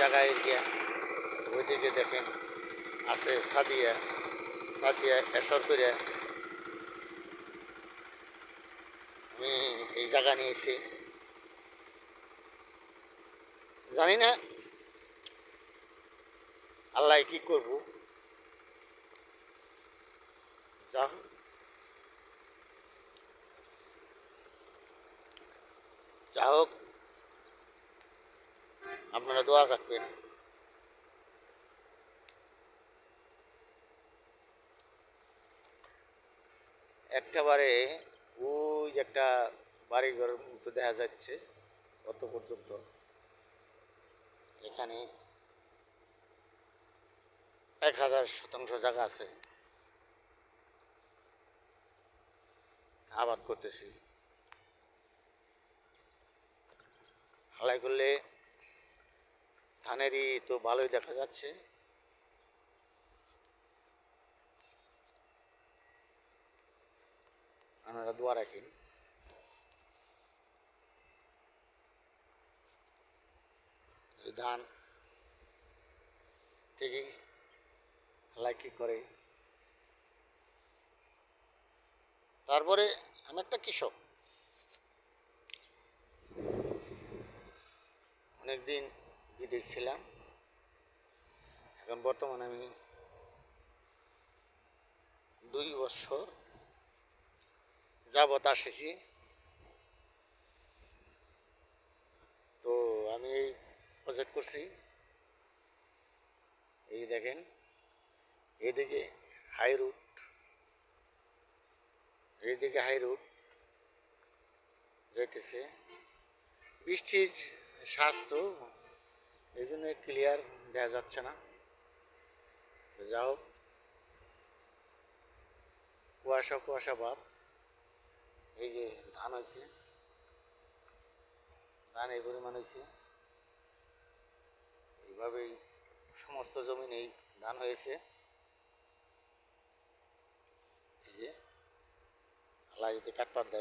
জায়গায় গিয়া ওইদিকে দেখেন আছে সাদিয়া সাদিয়া এসর করে আমি এই জায়গা নিয়েছি। জানি না আল্লাহ কি করব, যা যা হোক আপনারা দোয়া রাখবেন। একেবারে ওই একটা বাড়িঘরের মতো দেখা যাচ্ছে অত পর্যন্ত। এখানে 1000 শতাংশ জায়গা আছে, আবাদ করতেছি। হালাই করলে ধানেরই তো ভালোই দেখা যাচ্ছে। আপনারা দোয়া রাখেন। এই ধান থেকে হালাই কি করে। তারপরে আমি একটা কৃষক, অনেকদিন বিদেশ ছিলাম, এখন বর্তমানে আমি 2 বছর যাবৎ আসেছি। তো আমি এই প্রজেক্ট করছি। এই দেখেন এইদিকে হাই রুট, এইদিকে হাই রুট যাইতেছে। বৃষ্টির স্বাস্থ্য এই জন্য ক্লিয়ার দেখা যাচ্ছে না। যা হোক, কুয়াশা কুয়াশা ভাব। এই যে ধান হয়েছে, ধান এই পরিমাণ হয়েছে। এইভাবেই সমস্ত জমিনেই ধান হয়েছে। এই যে আল্লাহ যদি কাটপাট দেয়